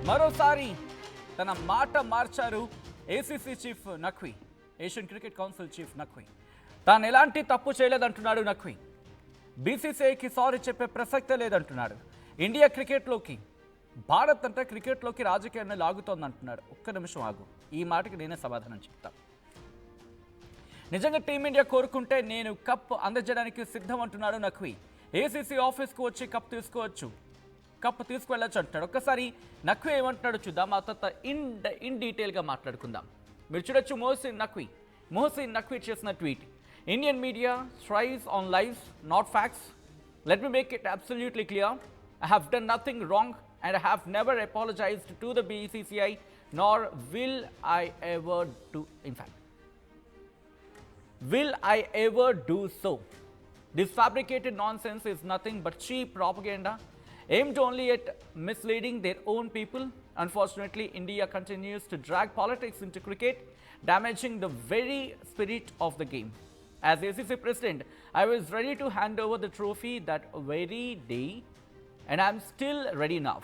మరోసారి తన మాట మార్చారు ACC chief Naqvi. Asian cricket council chief Naqvi తాను ఎలాంటి తప్పు చేయలేదంటున్నాడు నఖ్వీ. బీసీసీఐకి సారీ చెప్పే ప్రసక్తే లేదంటున్నాడు. ఇండియా క్రికెట్లోకి, భారత్ అంటే క్రికెట్లోకి రాజకీయాన్ని లాగుతోందంటున్నాడు. ఒక్క నిమిషం ఆగు, ఈ మాటకి నేనే సమాధానం చెప్తాను. నిజంగా టీమిండియా కోరుకుంటే నేను కప్ అందజేయడానికి సిద్ధం అంటున్నాడు నఖ్వీ. ఏసీసీ ఆఫీస్కు వచ్చి కప్ తీసుకువెళ్ళొచ్చు అంటున్నాడు. ఒక్కసారి నఖ్వీ ఏమంటున్నాడు చూద్దాం, ఆ తర్వాత ఇన్ డీటెయిల్గా మాట్లాడుకుందాం. మీరు చూడొచ్చు మొహసిన్ నఖ్వీ చేసిన tweet. Indian media thrives on lies, not facts. Let me make it absolutely clear. I have done nothing wrong and I have never apologized to the BCCI, nor will I ever do. In fact, will I ever do so? This fabricated nonsense is nothing but cheap propaganda aimed only at misleading their own people. Unfortunately, India continues to drag politics into cricket, damaging the very spirit of the game. As ACC president, I was ready to hand over the trophy that very day, and I'm still ready now.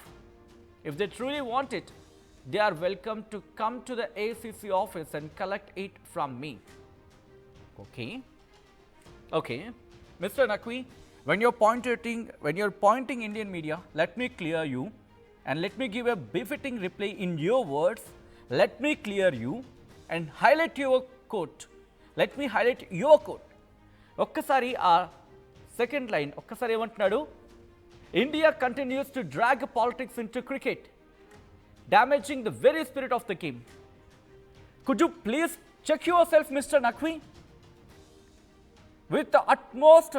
If they truly want it, they are welcome to come to the ACC office and collect it from me. Okay. Mr. Naqvi, when you're pointing Indian media, let me clear you and let me give a befitting reply in your words. Let me clear you and highlight your quote. Let me highlight your quote. ఒక్కసారి ఆ second line ఒక్కసారి ఏమంటున్నాడు? India continues to drag politics into cricket, damaging the very spirit of the game. Could you please check yourself, mister Naqvi? With the utmost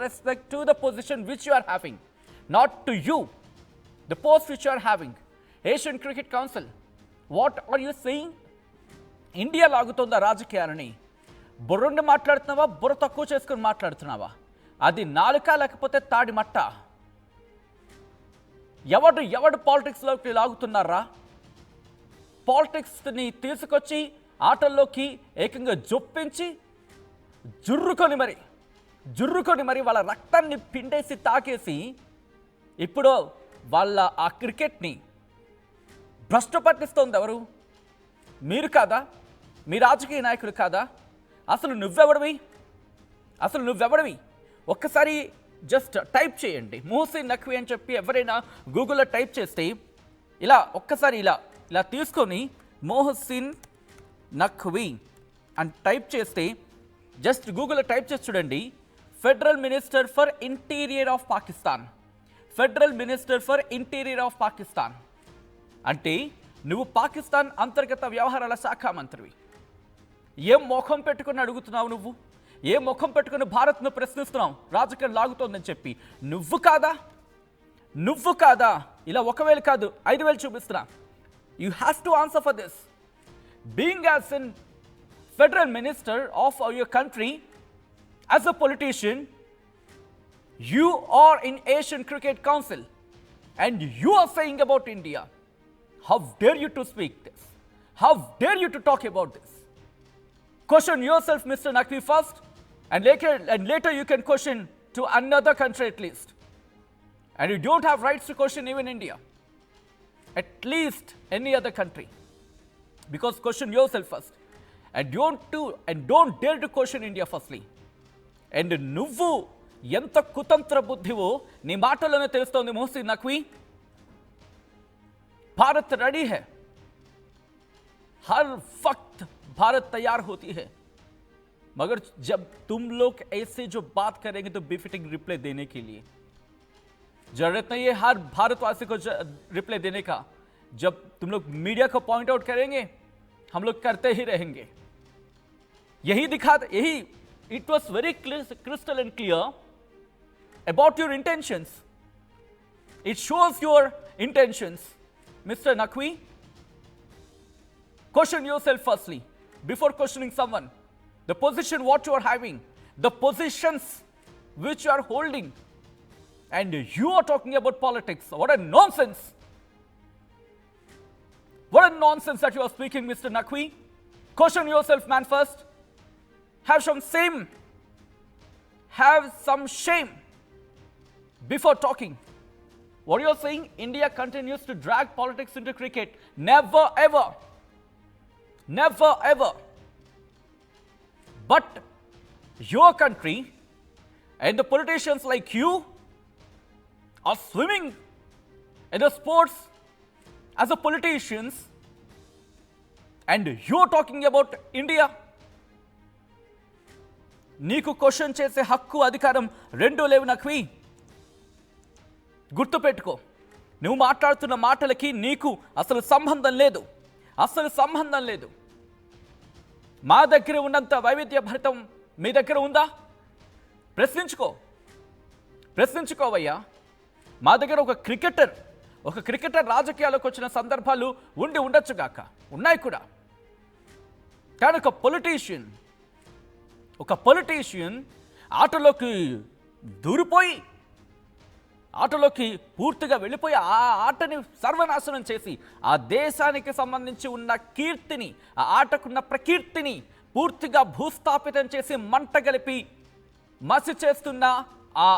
respect to the position which you are having, not to you, the post which you are having, Asian Cricket Council, what are you saying? India లాగుతోందా రాజకీయాలని? బుర్రుండి మాట్లాడుతున్నావా, బుర్ర తక్కువ చేసుకుని మాట్లాడుతున్నావా? అది నాలుక లేకపోతే తాడి మట్ట? ఎవడు పాలిటిక్స్లోకి లాగుతున్నారా? పాలిటిక్స్ని తీసుకొచ్చి ఆటల్లోకి ఏకంగా జొప్పించి జుర్రుకొని మరి వాళ్ళ రక్తాన్ని పిండేసి తాకేసి ఇప్పుడు వాళ్ళ ఆ క్రికెట్ని భ్రష్టు పట్టిస్తోంది ఎవరు? మీరు కాదా? మీ రాజకీయ నాయకులు కాదా? అసలు నువ్వెవడివి? ఒక్కసారి జస్ట్ టైప్ చేయండి మొహసిన్ నఖ్వీ అని చెప్పి ఎవరైనా గూగుల్లో టైప్ చేస్తే ఒక్కసారి ఇలా తీసుకొని మొహసిన్ నఖ్వీ అని టైప్ చేస్తే, జస్ట్ గూగుల్లో టైప్ చేసి చూడండి, federal minister for interior of Pakistan అంటే నువ్వు పాకిస్తాన్ అంతర్గత వ్యవహారాల శాఖ మంత్రివి. ఏం ముఖం పెట్టుకుని అడుగుతున్నావు? ఏ ముఖం పెట్టుకుని భారత్ను ప్రశ్నిస్తున్నావు రాజకీయం లాగుతోందని చెప్పి? నువ్వు కాదా? ఇలా 1000 కాదు 5000 చూపిస్తున్నా. You have to answer for this. Being as a federal minister of your country, as a politician, you are in Asian Cricket Council and you are saying about India. How dare you to speak this? How dare you to talk about this? Question yourself, Mr. Naqvi, first, and later you can question to another country at least. And you don't have rights to question even India, at least any other country. Because question yourself first, and don't dare to question India firstly. And నువ్వు ఎంత కుతంత్ర బుద్ధివో నీ మాటల్లోనే తెలుస్తోంది Mohsin Naqvi. Bharat ready है, हर वक्त भारत तैयार होती है, मगर जब तुम लोग ऐसे जो बात करेंगे तो बेफिटिंग रिप्लाई देने के लिए जरूरत नहीं है हर भारतवासी को रिप्लाई देने का. जब तुम लोग मीडिया को पॉइंट आउट करेंगे, हम लोग करते ही रहेंगे. यही it was very crystal and clear about your intentions. It shows your intentions. Mr. Naqvi, question yourself firstly before questioning someone. The position what you are having, the positions which you are holding, and you are talking about politics. What a nonsense! What a nonsense that you are speaking, Mr. Naqvi. Question yourself, man, first. Have some shame before talking. What you're saying, India continues to drag politics into cricket. Never ever. Never ever. But your country and the politicians like you are swimming in the sports as a politicians, and you're talking about India. నీకు question చేసే హక్కు అధికారం రెండూ లేవు నఖ్వీ. గుర్తుపెట్టుకో, నువ్వు మాట్లాడుతున్న మాటలకి నీకు అసలు సంబంధం లేదు. అసలు సంబంధం లేదు. మా దగ్గర ఉన్నంత వైవిధ్య భరితం మీ దగ్గర ఉందా? ప్రశ్నించుకోవయ్యా. మా దగ్గర ఒక క్రికెటర్ రాజకీయాలకు వచ్చిన సందర్భాలు ఉండొచ్చు గాక, ఉన్నాయి కూడా. కానీ ఒక పొలిటీషియన్ ఆటలోకి దూరిపోయి, ఆటలోకి పూర్తిగా వెళ్ళిపోయి ఆ ఆటని సర్వనాశనం చేసి ఆ దేశానికి సంబంధించి ఉన్న కీర్తిని, ఆ ఆటకున్న ప్రకీర్తిని పూర్తిగా భూస్థాపితం చేసి మంట గలిపి మసి చేస్తున్న ఆ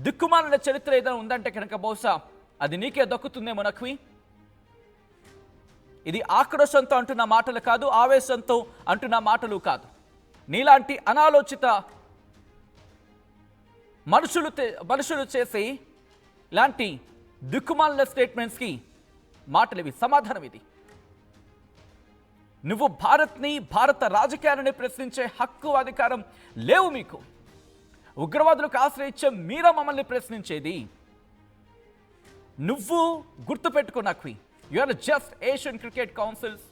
దిక్కుమాలిన చరిత్ర ఏదైనా ఉందంటే కనుక బహుశా అది నీకే దక్కుతుందేమో నఖ్వీ. ఇది ఆక్రోశంతో అంటున్న మాటలు కాదు, ఆవేశంతో అంటున్న మాటలు కాదు. నీలాంటి అనాలోచిత మనుషులు చేసి ఇలాంటి దిక్కుమాలిన స్టేట్మెంట్స్కి మాటలు ఇవి, సమాధానం ఇది. నువ్వు భారత రాజకీయాలని ప్రశ్నించే హక్కు, అధికారం లేవు మీకు. ఉగ్రవాదులకు ఆశ్రయించే మీరా మమ్మల్ని ప్రశ్నించేది. నువ్వు గుర్తుపెట్టుకో Naqvi, you are just Asian Cricket Council's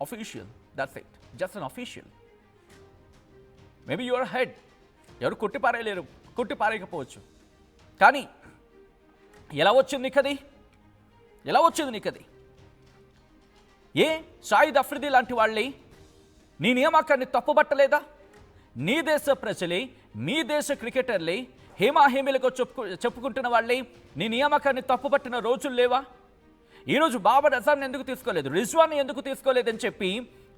official. That's it. Just an official. Maybe you are head. ఎవరు కొట్టిపారేయకపోవచ్చు. కానీ ఎలా వచ్చింది నీకది? షాహిద్ అఫ్రిది లాంటి వాళ్ళే నీ నియామకాన్ని తప్పుబట్టలేదా? నీ దేశ ప్రజలే, మీ దేశ క్రికెటర్లే హేమాహేమీలకు చెప్పుకుంటున్న వాళ్ళే నీ నియామకాన్ని తప్పుబట్టిన రోజులు లేవా? ఈరోజు బాబర్ అజాంని ఎందుకు తీసుకోలేదు, రిజ్వాన్ని ఎందుకు తీసుకోలేదని చెప్పి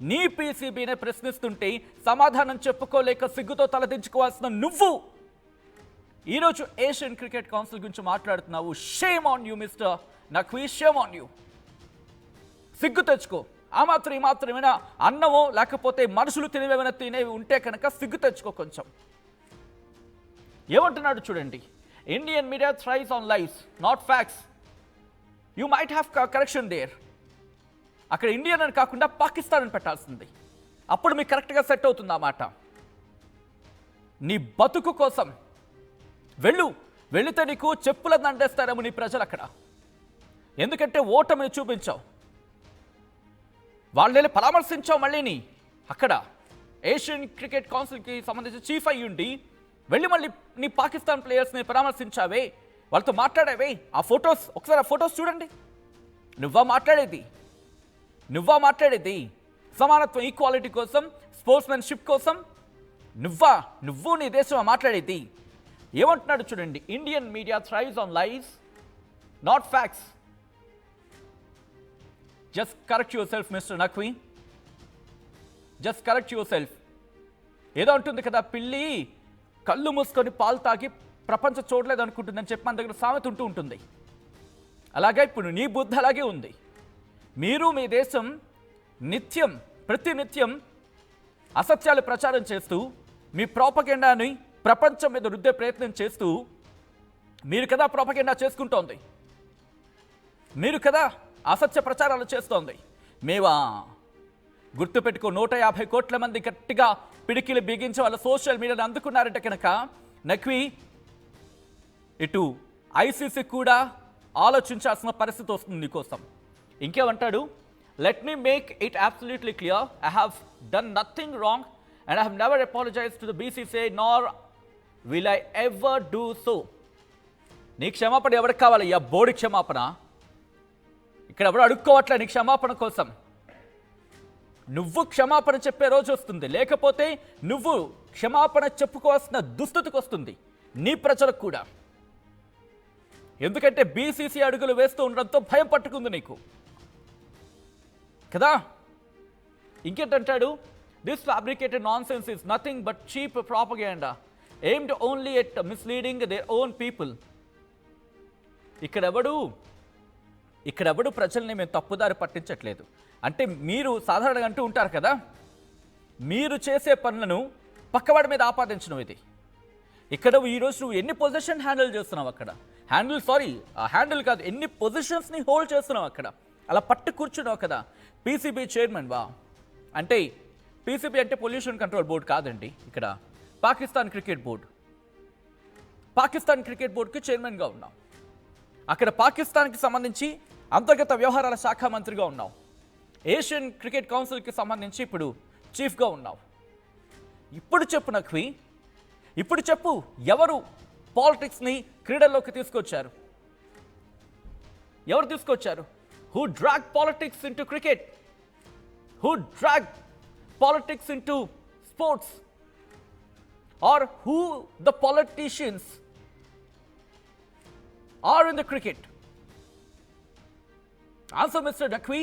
నీ పీసీబీనే ప్రశ్నిస్తుంటే సమాధానం చెప్పుకోలేక సిగ్గుతో తలదించుకోవాల్సిన నువ్వు ఈరోజు ఏషియన్ క్రికెట్ కౌన్సిల్ గురించి మాట్లాడుతున్నావు. Shame on you mister Naqvi, shame on you. సిగ్గు తెచ్చుకో. ఆ మాత్రం ఈ మాత్రమేనా అన్నమో లేకపోతే మనుషులు తినేవి ఉంటే కనుక సిగ్గు తెచ్చుకో కొంచెం. ఏమంటున్నాడు చూడండి, Indian media thrives on lives not facts. You might have correction there. అక్కడ ఇండియన్ అని కాకుండా పాకిస్తాన్ అని పెట్టాల్సింది. అప్పుడు మీకు కరెక్ట్గా సెట్ అవుతుంది ఆ మాట. నీ బతుకు కోసం వెళితే నీకు చెప్పులను దండేస్తారేమో నీ ప్రజలు అక్కడ. ఎందుకంటే ఓటమిని చూపించావు, వాళ్ళని పరామర్శించావు. మళ్ళీ అక్కడ ఏషియన్ క్రికెట్ కౌన్సిల్కి సంబంధించి చీఫ్ అయ్యుండి మళ్ళీ నీ పాకిస్తాన్ ప్లేయర్స్ని పరామర్శించావే, వాళ్ళతో మాట్లాడావే. ఆ ఫొటోస్ ఒకసారి ఆ ఫొటోస్ చూడండి. నువ్వా మాట్లాడేది సమానత్వం, ఈక్వాలిటీ కోసం, స్పోర్ట్స్మెన్షిప్ కోసం నువ్వు నీ దేశం మాట్లాడేది. ఏమంటున్నాడు చూడండి, Indian media thrives on lives not facts. Just correct your self mister Naqvi, just correct your self. ఏదో ఉంటుంది కదా, పిల్లి కళ్ళు మూసుకొని పాలు తాగి ప్రపంచం చూడలేదు అనుకుంటుందని చెప్పి మన దగ్గర సామెత ఉంటుంది. అలాగే ఇప్పుడు నీ బుద్ధి అలాగే ఉంది. మీరు మీ దేశం ప్రతినిత్యం అసత్యాలు ప్రచారం చేస్తూ మీ ప్రోపగెండాని ప్రపంచం మీద రుద్దే ప్రయత్నం చేస్తూ మీరు కదా ప్రోపగెండా చేసుకుంటోంది, మీరు కదా అసత్య ప్రచారాలు చేస్తోంది. మేవా గుర్తుపెట్టుకో, 150 కోట్ల మంది గట్టిగా పిడికిలు బిగించి వాళ్ళ సోషల్ మీడియాను అందుకున్నారంటే కనుక నఖ్వీ ఇటు ఐసీసీ కూడా ఆలోచించాల్సిన పరిస్థితి వస్తుంది నీకోసం. ఇంకేమంటాడు, let me make it absolutely clear, I have done nothing wrong and I have never apologise to the BCCI nor will I ever do so. నీ క్షమాపణ ఎవరికి కావాలి? బోర్డు క్షమాపణ. ఇక్కడ ఎవరు అడుక్కోవట్లే నీ క్షమాపణ కోసం. నువ్వు క్షమాపణ చెప్పే రోజు వస్తుంది, లేకపోతే నువ్వు క్షమాపణ చెప్పుకోవాల్సిన దుస్థితికి వస్తుంది నీ ప్రజలకు కూడా. ఎందుకంటే బీసీసీ అడుగులు వేస్తూ ఉండడంతో భయం పట్టుకుంది నీకు కదా. ఇంకేంటంటాడు, this fabricated nonsense is nothing but cheap propaganda aimed only at misleading their own people. ఇక్కడెవడు ప్రజల్ని మేము తప్పుదారి పట్టించట్లేదు. అంటే మీరు సాధారణంగా అంటూ ఉంటారు కదా, మీరు చేసే పనులను పక్కవాడి మీద ఆపాదించడం ఇది. ఇక్కడ ఈరోజు నువ్వు ఎన్ని పొజిషన్ హ్యాండిల్ చేస్తున్నావు అక్కడ, హ్యాండిల్ కాదు, ఎన్ని పొజిషన్స్ని హోల్డ్ చేస్తున్నావు అక్కడ, అలా పట్టు కూర్చున్నావు కదా. పీసీబీ చైర్మన్ వా అంటే పీసీబీ అంటే పొల్యూషన్ కంట్రోల్ బోర్డు కాదండి, ఇక్కడ పాకిస్తాన్ క్రికెట్ బోర్డుకి చైర్మన్గా ఉన్నావు. అక్కడ పాకిస్తాన్కి సంబంధించి అంతర్గత వ్యవహారాల శాఖ మంత్రిగా ఉన్నావు. ఏషియన్ క్రికెట్ కౌన్సిల్కి సంబంధించి ఇప్పుడు చీఫ్గా ఉన్నావు. ఇప్పుడు చెప్పు నఖ్వీ, ఇప్పుడు చెప్పు, ఎవరు పాలిటిక్స్ని క్రీడల్లోకి తీసుకొచ్చారు? ఎవరు తీసుకొచ్చారు? Who drag politics into cricket? Who drag politics into sports? Or who the politicians are in the cricket? Answer, Mr. Naqvi.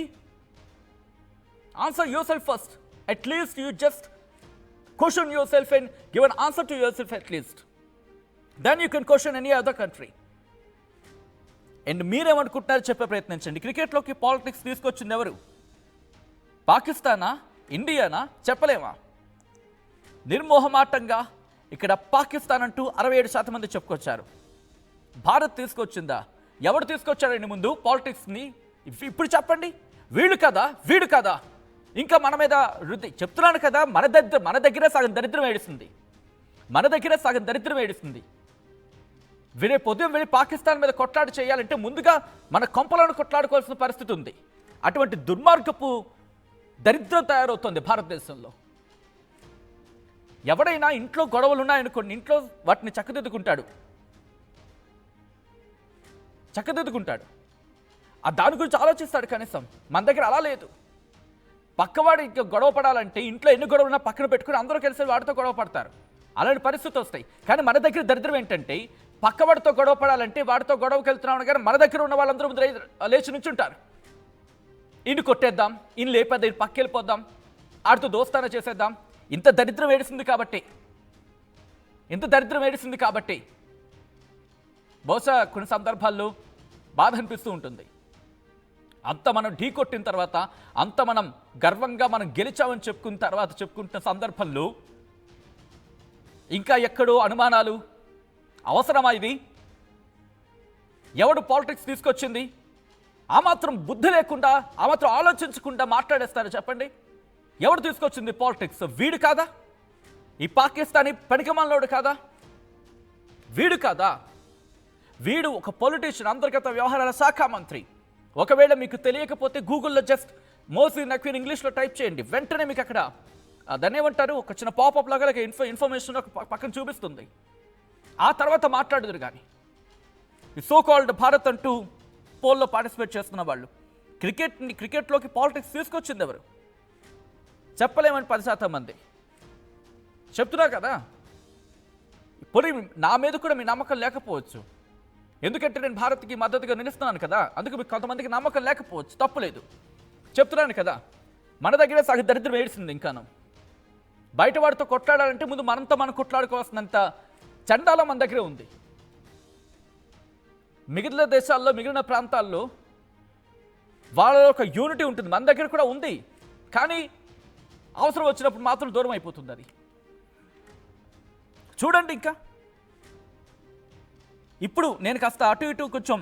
Answer yourself first. At least you just question yourself and give an answer to yourself at least. Then you can question any other country. And మీరేమనుకుంటున్నారు చెప్పే ప్రయత్నించండి. క్రికెట్లోకి politics తీసుకొచ్చింది ఎవరు? పాకిస్తానా, Indiana చెప్పలేమా? నిర్మోహమాటంగా ఇక్కడ పాకిస్తాన్ అంటూ 67% మంది చెప్పుకొచ్చారు. భారత్ తీసుకొచ్చిందా? ఎవడు తీసుకొచ్చాడండి ముందు పాలిటిక్స్ని? ఇప్పుడు చెప్పండి. వీడు కదా ఇంకా మన మీద రుద్ది చెప్తున్నాను కదా. మన దగ్గరే సగం దరిద్రం ఏడుస్తుంది. వీరే పొద్దున వెళ్ళి పాకిస్తాన్ మీద కొట్లాట చేయాలంటే ముందుగా మన కొంపలను కొట్లాడుకోవాల్సిన పరిస్థితి ఉంది. అటువంటి దుర్మార్గపు దరిద్రం తయారవుతుంది భారతదేశంలో. ఎవడైనా ఇంట్లో గొడవలు ఉన్నాయనుకోండి, ఇంట్లో వాటిని చక్కదిద్దుకుంటాడు. దాని గురించి ఆలోచిస్తాడు కనీసం. మన దగ్గర అలా లేదు. పక్కవాడు ఇంకా గొడవ పడాలంటే ఇంట్లో ఎన్ని గొడవలు ఉన్నా పక్కన పెట్టుకుని అందరూ కలిసి వాడితో గొడవ పడతారు. అలాంటి పరిస్థితి వస్తాయి. కానీ మన దగ్గర దరిద్రం ఏంటంటే పక్కవాడితో గొడవ పడాలంటే వాడితో గొడవకి వెళ్తున్నాం కానీ మన దగ్గర ఉన్న వాళ్ళందరూ లేచి నుంచుంటారు. ఇన్ని కొట్టేద్దాం, ఇన్ని లేపేద్దాం, ఇన్ని పక్కెళ్ళిపోద్దాం, ఆడితో దోస్తాన చేసేద్దాం. ఇంత దరిద్రం ఏడిసింది కాబట్టి బహుశా కొన్ని సందర్భాల్లో బాధ అనిపిస్తూ ఉంటుంది. అంత మనం ఢీ కొట్టిన తర్వాత, అంత మనం గర్వంగా మనం గెలిచామని చెప్పుకుంటున్న సందర్భంలో ఇంకా ఎక్కడో అనుమానాలు. అవసరమా ఇది? ఎవడు పాలిటిక్స్ తీసుకొచ్చింది? ఆ మాత్రం బుద్ధి లేకుండా, ఆ మాత్రం ఆలోచించకుండా మాట్లాడేస్తారు చెప్పండి. ఎవడు తీసుకొచ్చింది పాలిటిక్స్? వీడు కాదా? ఈ పాకిస్తానీ పనికిమాలినోడు కాదా? వీడు ఒక పొలిటీషియన్, అంతర్గత వ్యవహారాల శాఖ మంత్రి. ఒకవేళ మీకు తెలియకపోతే గూగుల్లో జస్ట్ మోసీ నఖ్వీని ఇంగ్లీష్లో టైప్ చేయండి, వెంటనే మీకు అక్కడ దాన్ని ఏమంటారు, ఒక చిన్న పాపప్ లాగా ఇన్ఫర్మేషన్ ఒక పక్కన చూపిస్తుంది. ఆ తర్వాత మాట్లాడుదురు. కానీ ఈ సో కాల్డ్ భారత్ అంటూ పోల్లో పార్టిసిపేట్ చేస్తున్న వాళ్ళు క్రికెట్లోకి పాలిటిక్స్ తీసుకొచ్చింది ఎవరు? చెప్పలేమని 10% మంది చెప్తున్నారు కదా. ఇప్పుడు నా మీద కూడా మీ నమ్మకం లేకపోవచ్చు, ఎందుకంటే నేను భారత్కి మద్దతుగా నిలుస్తున్నాను కదా. అందుకు మీకు కొంతమందికి నమ్మకం లేకపోవచ్చు, తప్పులేదు, చెప్తున్నాను కదా. మన దగ్గరే సగ దరిద్రం ఏడిసింది. ఇంకాను బయట వాడితో కొట్లాడాలంటే ముందు మనంతా మనం కొట్లాడుకోవాల్సినంత చండాలం మన దగ్గరే ఉంది. మిగిలిన దేశాల్లో, మిగిలిన ప్రాంతాల్లో వాళ్ళ ఒక యూనిటీ ఉంటుంది, మన దగ్గర కూడా ఉంది. కానీ అవసరం వచ్చినప్పుడు మాత్రం దూరం అయిపోతుంది అది. చూడండి, ఇంకా ఇప్పుడు నేను కాస్త అటు ఇటు కొంచెం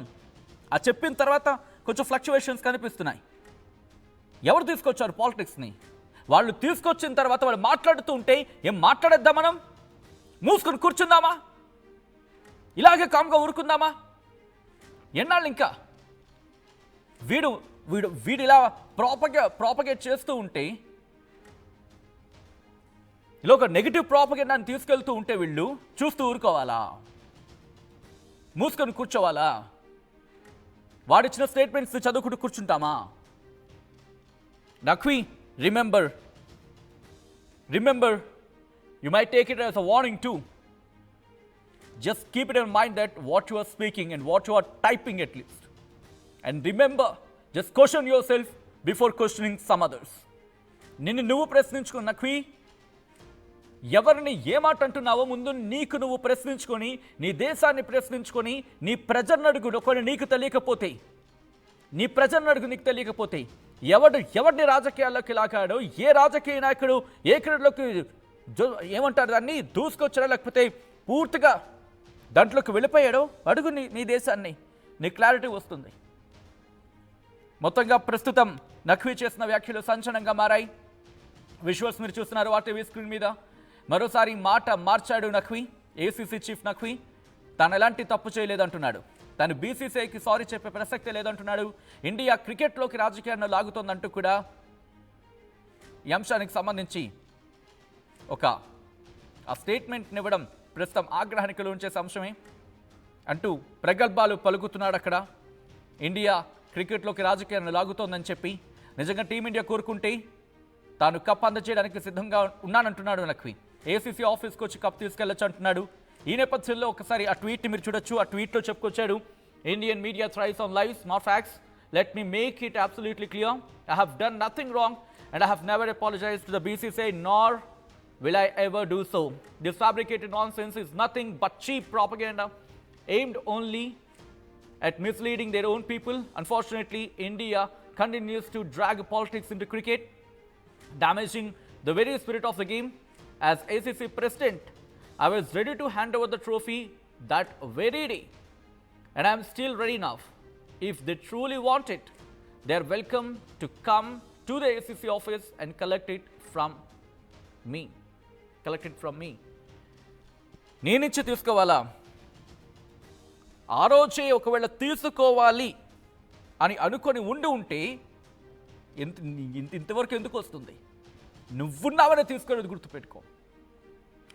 చెప్పిన తర్వాత కొంచెం ఫ్లక్చువేషన్స్ కనిపిస్తున్నాయి. ఎవరు తీసుకొచ్చారు పాలిటిక్స్ని? వాళ్ళు తీసుకొచ్చిన తర్వాత వాళ్ళు మాట్లాడుతూ ఉంటే ఏం మాట్లాడేద్దాం? మనం మూసుకొని కూర్చుందామా? ఇలాగే కామ్గా ఊరుకుందామా? ఎన్నాళ్ళు ఇంకా? వీడు ఇలా ప్రాపగేట్ చేస్తూ ఉంటే, ఇలా ఒక నెగిటివ్ ప్రాపగేండాన్ని తీసుకెళ్తూ ఉంటే వీళ్ళు చూస్తూ ఊరుకోవాలా? మూసుకొని కూర్చోవాలా? వాడిచ్చిన స్టేట్మెంట్స్ చదువుకుంటూ కూర్చుంటామా? Naqvi, remember, you might take it as a warning too. Just keep it in mind that what you are speaking and what you are typing at least. And remember, just question yourself before questioning some others. నిన్ను నువ్వు ప్రశ్నించుకో నఖ్వీ. ఎవరిని ఏమాట అంటున్నావో ముందు నీకు నువ్వు ప్రశ్నించుకొని, నీ దేశాన్ని ప్రశ్నించుకొని, నీ ప్రజలను అడుగు. ఒకవేళ నీకు తెలియకపోతే, నీ ప్రజలను అడుగు నీకు తెలియకపోతే, ఎవరిని రాజకీయాల్లోకి లాగాడో, ఏ రాజకీయ నాయకుడు ఏ క్రీడలోకి ఏమంటారు దాన్ని దూసుకొచ్చాడో, లేకపోతే పూర్తిగా దాంట్లోకి వెళ్ళిపోయాడో అడుగు నీ దేశాన్ని, నీ క్లారిటీ వస్తుంది. మొత్తంగా ప్రస్తుతం నఖ్వీ చేసిన వ్యాఖ్యలు సంచలనంగా మారాయి. విజువల్స్ మీరు చూస్తున్నారు ఆర్టీవీ స్క్రీన్ మీద. మరోసారి మాట మార్చాడు నఖ్వీ. ఏసీసీ చీఫ్ నఖ్వీ తాను ఎలాంటి తప్పు చేయలేదంటున్నాడు. తాను బీసీసీఐకి సారీ చెప్పే ప్రసక్తే లేదంటున్నాడు. ఇండియా క్రికెట్లోకి రాజకీయాన్ని లాగుతోందంటూ కూడా ఈ అంశానికి సంబంధించి ఒక స్టేట్మెంట్ని ఇవ్వడం ప్రస్తుతం ఆగ్రహానికి లోన్చేసే అంశమే అంటూ ప్రగల్భాలు పలుకుతున్నాడు అక్కడ. ఇండియా క్రికెట్లోకి రాజకీయాన్ని లాగుతోందని చెప్పి నిజంగా టీమిండియా కోరుకుంటే తాను కప్ అందజేయడానికి సిద్ధంగా ఉన్నానంటున్నాడు నఖ్వీ. ఏసీసీ ఆఫీస్కి వచ్చి కప్ తీసుకెళ్లొచ్చు అంటున్నాడు. ఈ నేపథ్యంలో ఒకసారి ఆ ట్వీట్ని మీరు చూడొచ్చు. ఆ ట్వీట్లో చెప్పుకొచ్చాడు, Indian media thrives on lives not facts. Let me make it absolutely clear. I have done nothing wrong and I have never apologised to the BCCI nor will I ever do so. This fabricated nonsense is nothing but cheap propaganda aimed only at misleading their own people. Unfortunately, India continues to drag politics into cricket, damaging the very spirit of the game. As ACC president, I was ready to hand over the trophy that very day, and I am still ready now. If they truly want it, they are welcome to come to the ACC office and collect it from me. నేనిచ్చి తీసుకోవాలా? ఆ రోజే ఒకవేళ తీసుకోవాలి అని అనుకొని ఉంటే ఇంతవరకు ఎందుకు వస్తుంది? నువ్వున్నావనే తీసుకోలేదు, గుర్తుపెట్టుకో.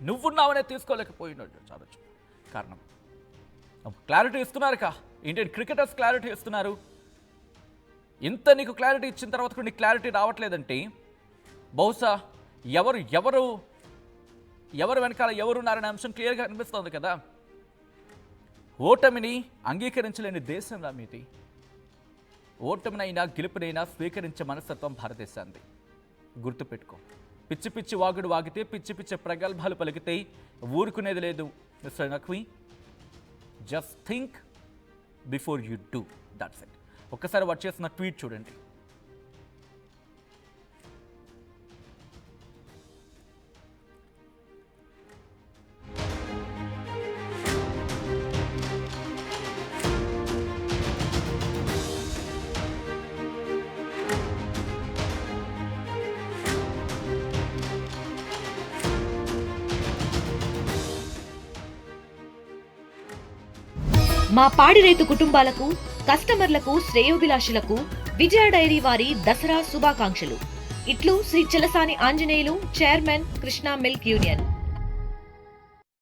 నువ్వున్నావనే తీసుకోలేకపోయినాడు చాలచ్చు. కారణం క్లారిటీ ఇస్తున్నారు ఇండియన్ క్రికెటర్స్ క్లారిటీ ఇస్తున్నారు. ఇంత నీకు క్లారిటీ ఇచ్చిన తర్వాత కూడా నీకు క్లారిటీ రావట్లేదంటే బహుశా ఎవరు వెనకాల ఎవరున్నారనే అంశం క్లియర్గా అనిపిస్తుంది కదా. ఓటమిని అంగీకరించలేని దేశం రా మీది. ఓటమినైనా గెలుపునైనా స్వీకరించే మనస్తత్వం భారతదేశాన్ని. గుర్తుపెట్టుకో. పిచ్చి పిచ్చి వాగుడు వాగితే, పిచ్చి పిచ్చి ప్రగల్భాలు పలికితే ఊరుకునేది లేదు mister Naqvi. Just think before you do, that's it. ఒక్కసారి వాడు చేసిన ట్వీట్ చూడండి. మా పాడి రైతు కుటుంబాలకు, కస్టమర్లకు, శ్రేయోభిలాషులకు విజయ డైరీ వారి దసరా శుభాకాంక్షలు. ఇట్లు Shri Chalasani Anjaneyulu, chairman, Krishna milk union.